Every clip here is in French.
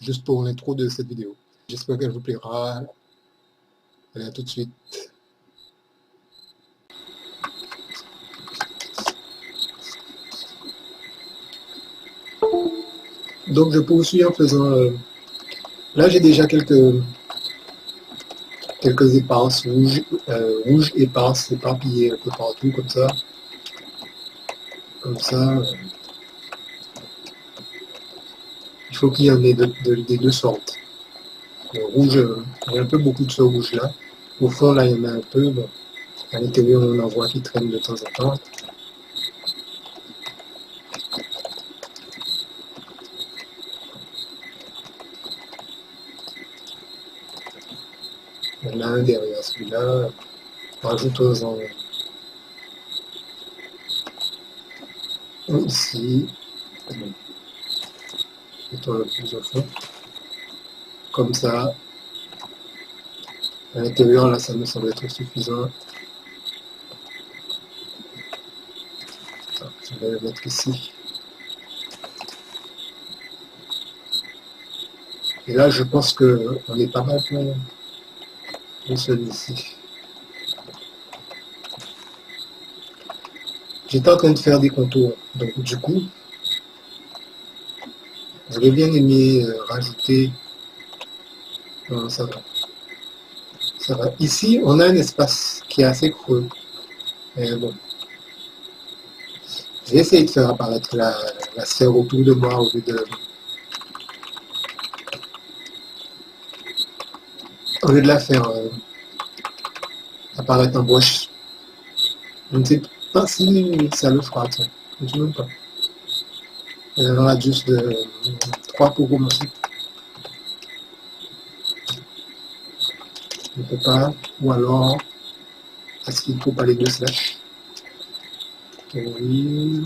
juste pour l'intro de cette vidéo. J'espère qu'elle vous plaira. Allez, à tout de suite. Donc je poursuis en faisant... là j'ai déjà quelques éparses rouges éparses éparpillées un peu partout comme ça. Comme ça. Il faut qu'il y en ait des deux sortes. Le rouge, il y a un peu beaucoup de ce rouge là. Au fond là il y en a un peu. Bon. À l'intérieur on en voit qui traînent de temps en temps. Il y en a un derrière celui-là. Rajoutons-en ici. Mettons le plus au fond. Comme ça. À l'intérieur, là, ça me semble être suffisant. Je vais le mettre ici. Et là, je pense qu'on est pas mal pour celui-ci. J'étais en train de faire des contours. Donc, du coup, j'aurais bien aimé rajouter... Non, ça va. Ça va. Ici, on a un espace qui est assez creux. Mais bon. Je vais essayer de faire apparaître la sphère autour de moi au lieu de la faire apparaître en broche. Je ne sais pas si ça le fera, tiens. Je ne sais même pas. Un radius de 3 pour commencer. On ne peut pas. Ou alors, est-ce qu'il ne faut pas les deux slash? Oui.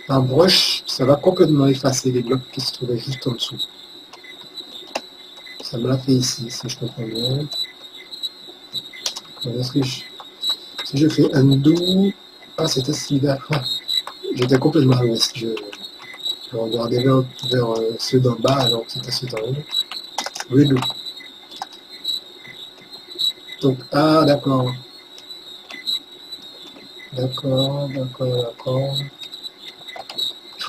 En broche, ça va complètement effacer les blocs qui se trouvaient juste en dessous. Ça me l'a fait ici, si je comprends bien. Alors, si je fais undo... Ah, c'était celui-là. Ah, j'étais complètement à l'ouest. Je regardais vers ceux d'en bas alors que c'était ceux d'en haut. Redo. Donc, ah, d'accord. D'accord. Il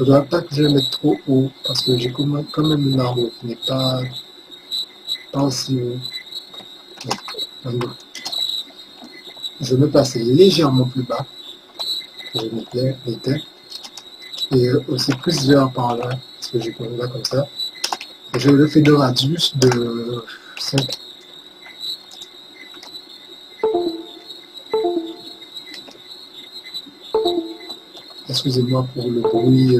ne faudra pas que je le mette trop haut parce que j'ai quand même une arbre qui n'est pas aussi haut. Donc, je me passe légèrement plus bas que je l'étais et aussi plus vers par là parce que j'ai comme là comme ça. Et je le fais de radius de 5. Excusez-moi pour le bruit.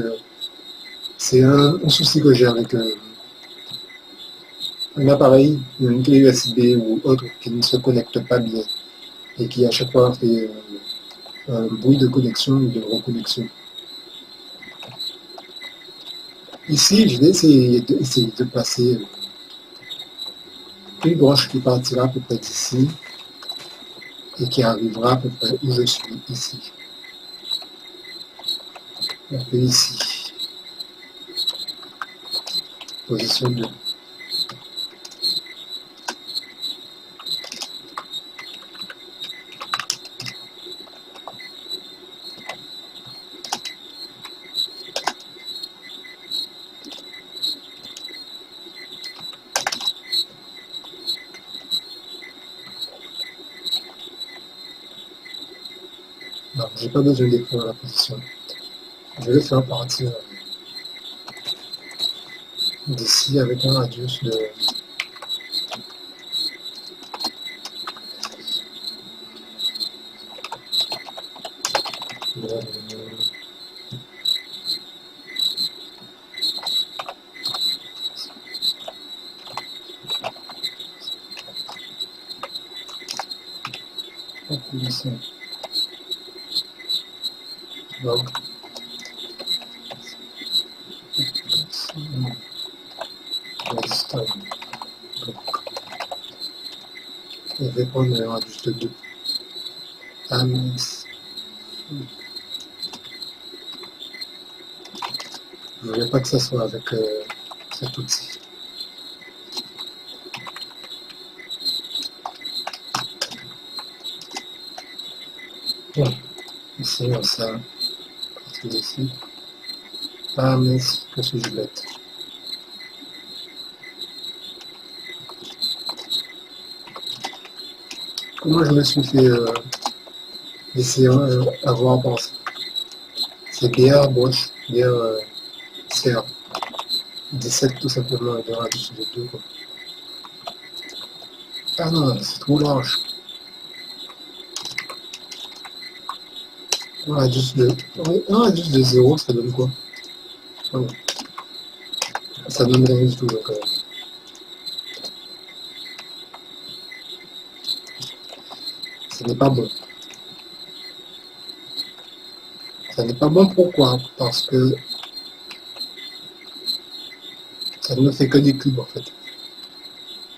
C'est un souci que j'ai avec un appareil, une clé USB ou autre qui ne se connecte pas bien et qui à chaque fois fait un bruit de connexion ou de reconnexion. Ici, je vais essayer de passer une branche qui partira à peu près d'ici et qui arrivera à peu près où je suis ici. Un peu ici. Position 2. Non, j'ai pas besoin d'écrire la position. Je vais le faire partir d'ici avec un radius de... Donc, je vais prendre un radius de 2. Ah mince. Je voulais pas que ça soit avec cet outil. Bon, ici on ça, partir d'ici. Ah mince, que suis-je bête. Comment je me suis fait laisser avoir par ça? C'est BR Bosch, BR CR. 17 tout simplement, il y aura dessus de 2 quoi. Ah non, c'est trop large. Un radius de 0, ça donne quoi? Ah ouais. Ça donne rien du tout donc. Ce n'est pas bon. Ça n'est pas bon pourquoi? Parce que ça ne fait que des cubes en fait.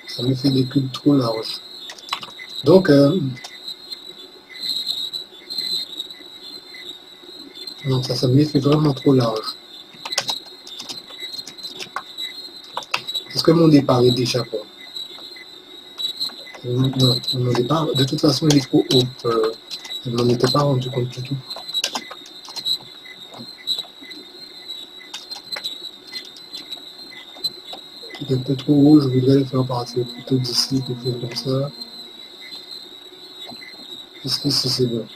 Ça me fait des cubes trop larges. Donc, non, ça me fait vraiment trop large. Est-ce que mon départ est déjà bon? Non, mon départ, de toute façon, il est trop haut. Je ne m'en étais pas rendu compte du tout. Il est un peu trop haut, je voudrais le faire partir plutôt d'ici, quelque chose comme ça. Est-ce que c'est bon?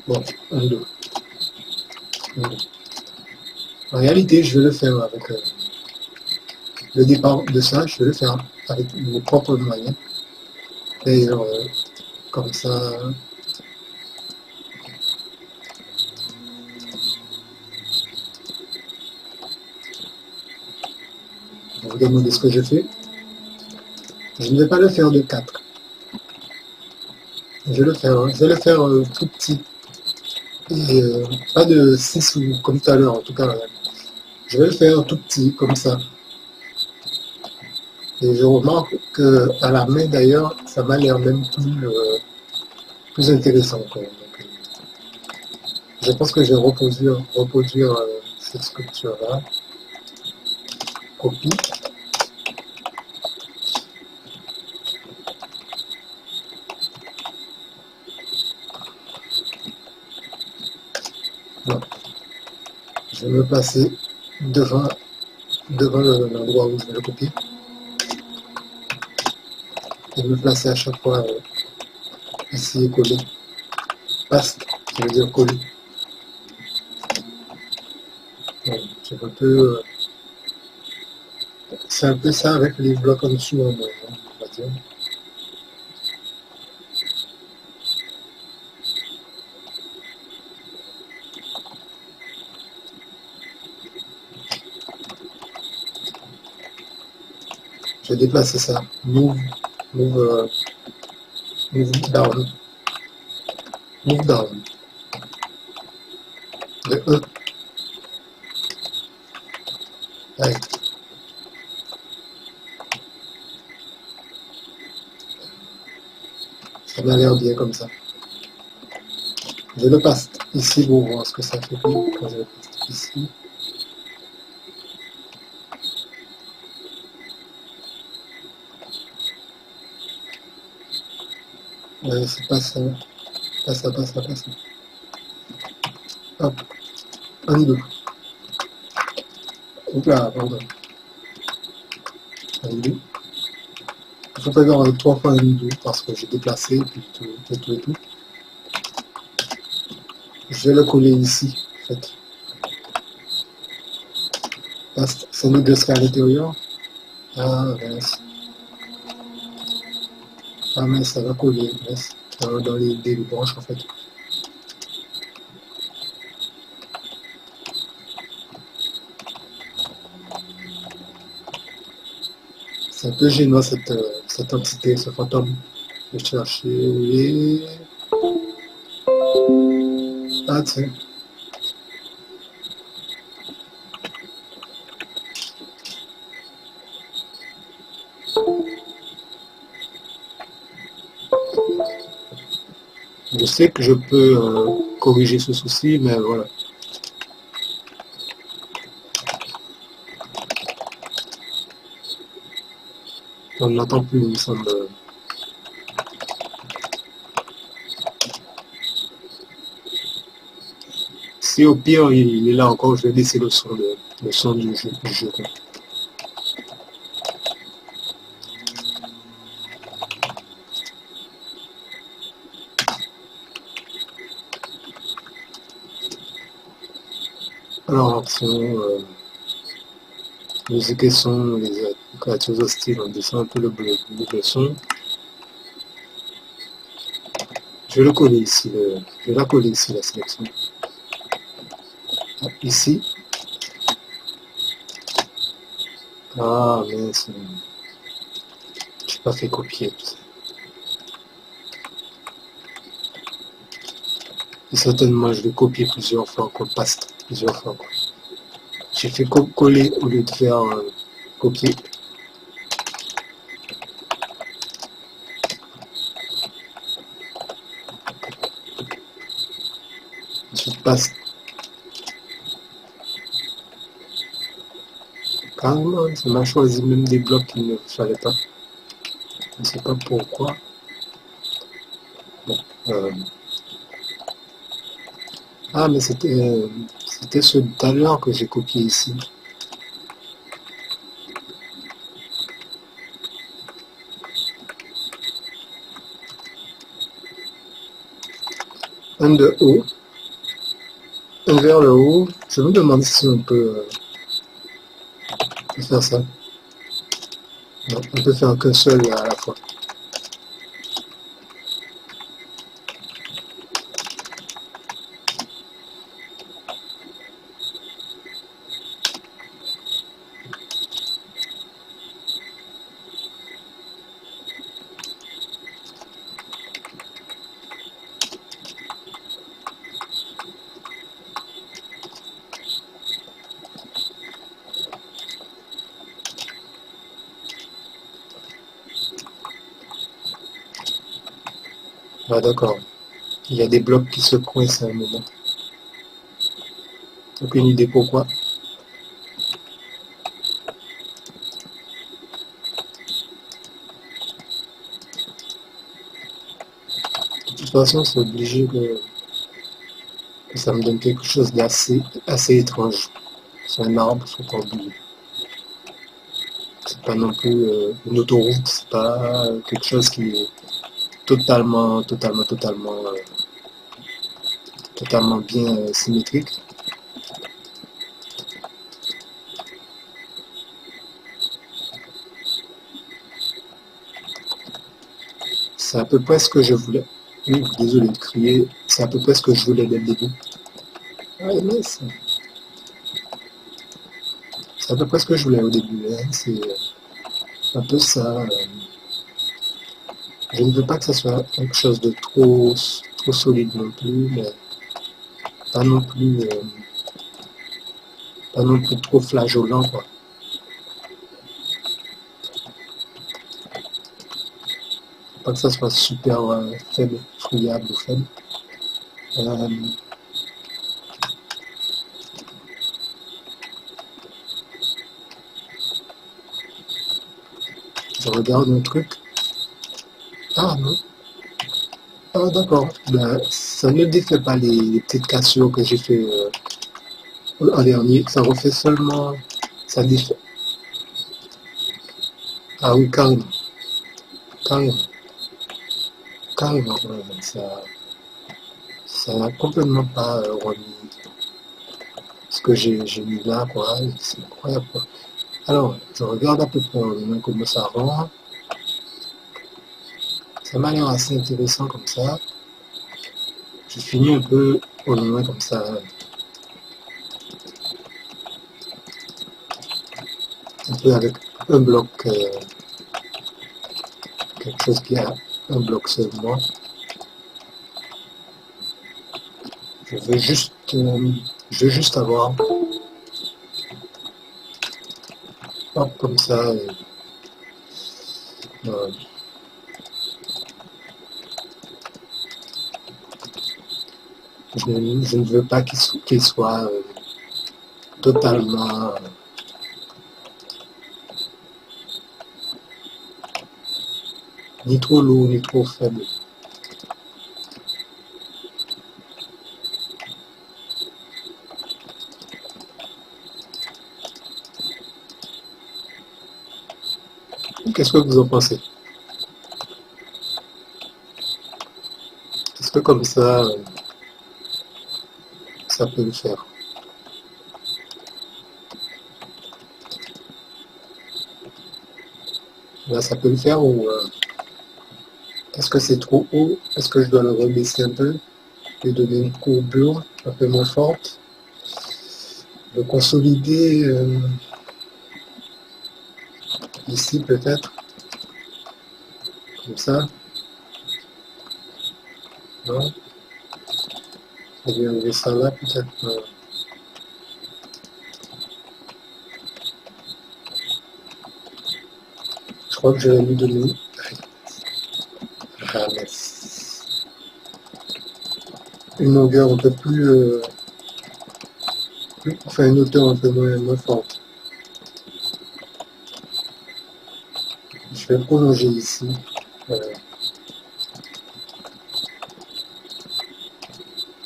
Bon, un, deux. En réalité, je vais le faire avec le départ de ça, je vais le faire avec mes propres moyens. Et comme ça, vous vous demandez ce que je fais. Je ne vais pas le faire de 4. Je vais le faire tout petit. Et pas de 6 ou comme tout à l'heure, en tout cas. Je vais le faire tout petit, comme ça. Et je remarque que à la main, d'ailleurs, ça m'a l'air même plus intéressant. Quoi. Donc, je pense que je vais reproduire cette sculpture-là. Copie. Bon. Je vais me placer devant l'endroit où je vais le copier. Et me placer à chaque fois ici et coller. Paste, ça veut dire coller. Bon, c'est un peu ça avec les blocs en dessous, on va dire. Je vais déplacer ça. Move down. Move down. De E. Allez. Ça m'a l'air bien comme ça. Je le passe ici pour voir ce que ça fait. Quand je le passe ici. Ouais, c'est pas ça. Pas ça, pas ça, pas ça. Hop. Undo. Hop là, pardon. Undo. Il faut faire 3 fois undo parce que j'ai déplacé et puis tout. Je vais le coller ici, en fait. Ça nous laisse à l'intérieur. Ah, mince. Ah, mince, ça va coller, mince. Dans les branches, en fait. C'est un peu gênant, cette entité, ce fantôme. Je vais chercher les... Ah, tiens. Je sais que je peux corriger ce souci, mais voilà. On n'entend plus, il me semble. Si au pire il est là encore, je vais laisser le son du jeu. Alors, option, musique et son, les créatures hostiles, on descend un peu le son. Je vais le coller ici, je vais la coller ici, la sélection. Ici. Ah, mince. J'ai pas fait copier. Et certainement, je vais copier plusieurs fois, qu'on passe plusieurs fois. J'ai fait coller au lieu de faire copier. Ensuite, passe. Carrément, ça m'a choisi même des blocs qu'il ne fallait pas. Je ne sais pas pourquoi. Bon, ah, mais c'était ce tout à l'heure que j'ai copié ici. Un de haut, un vers le haut. Je me demande si on peut faire ça. Non, on peut faire qu'un seul à la fois. Ah, d'accord. Il y a des blocs qui se coincent à un moment. Aucune idée pourquoi. De toute façon, c'est obligé que ça me donne quelque chose assez étrange. C'est un arbre, faut pas oublier. C'est pas non plus une autoroute, c'est pas quelque chose qui est totalement bien symétrique. C'est à peu près ce que je voulais. Oui, désolé de crier, c'est à peu près ce que je voulais dès le début. Ah, mince. C'est à peu près ce que je voulais au début. Hein. C'est un peu ça. Je ne veux pas que ça soit quelque chose de trop solide non plus, mais pas non plus, pas non plus trop flageolant, quoi. Pas que ça soit super faible, friable ou faible. Je regarde un truc. Ah non. Ah d'accord. Ben, ça ne défait pas les petites cassures que j'ai fait en dernier. Ça refait seulement. Ça défait. Ah oui, carrément. Carrément. Carrément. Ouais, ça n'a complètement pas remis ce que j'ai mis là, quoi. C'est incroyable, quoi. Alors, je regarde à peu près comment ça rend. Ça m'a l'air assez intéressant comme ça. Je finis un peu au loin comme ça. Un peu avec un bloc, quelque chose qui a un bloc seulement. Je veux juste avoir, hop, comme ça. je ne veux pas qu'il soit totalement ni trop lourd ni trop faible. Qu'est-ce que vous en pensez? Est-ce que comme ça peut le faire? Là, ça peut le faire ou est-ce que c'est trop haut? Est-ce que je dois le rebaisser un peu? Lui donner une courbure un peu moins forte? Le consolider ici peut-être? Comme ça? Non? Je vais enlever ça là peut-être? Non. Je crois que je vais lui donner une longueur un peu plus, enfin une hauteur un peu moins forte. Je vais prolonger ici. Voilà.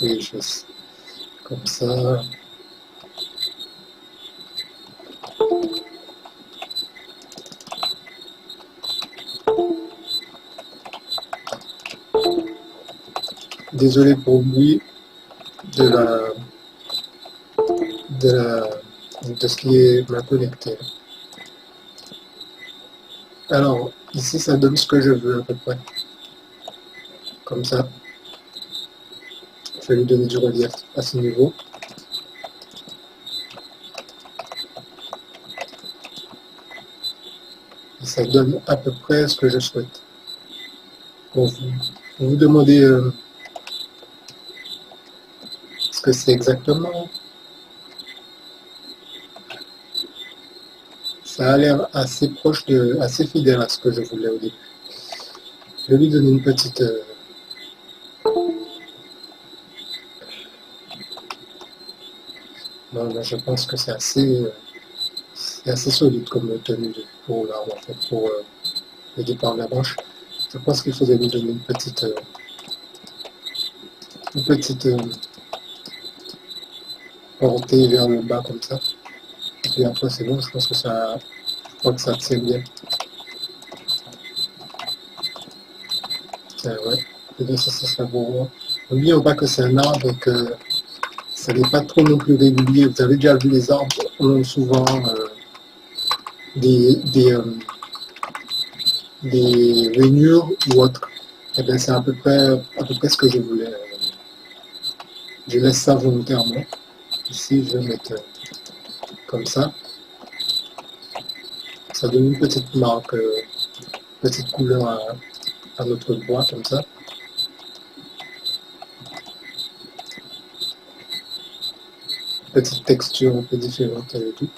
Et je fais comme ça. Désolé pour le bruit de ce qui est ma connecté. Alors, ici, ça donne ce que je veux à peu près. Comme ça. Je vais lui donner du relief à ce niveau. Et ça donne à peu près ce que je souhaite. Bon, vous demandez ce que c'est exactement. Ça a l'air assez proche assez fidèle à ce que je voulais au début. Je vais lui donner une petite... Non, là, je pense que c'est assez solide comme tenue pour l'arbre, en fait, pour le départ de la branche. Je pense qu'il faudrait lui donner une petite portée vers le bas comme ça. Et puis après, c'est bon, je pense que je crois que ça tient bien. Ouais, et bien ça sera bon. N'oublions pas que c'est un arbre et que ça n'est pas trop non plus régulier. Vous avez déjà vu les arbres ont souvent des rainures ou autres. Et bien c'est à peu près ce que je voulais. Je laisse ça volontairement. Ici je vais mettre comme ça. Ça donne une petite marque, petite couleur à notre bois comme ça. Petite texture un peu différente et tout.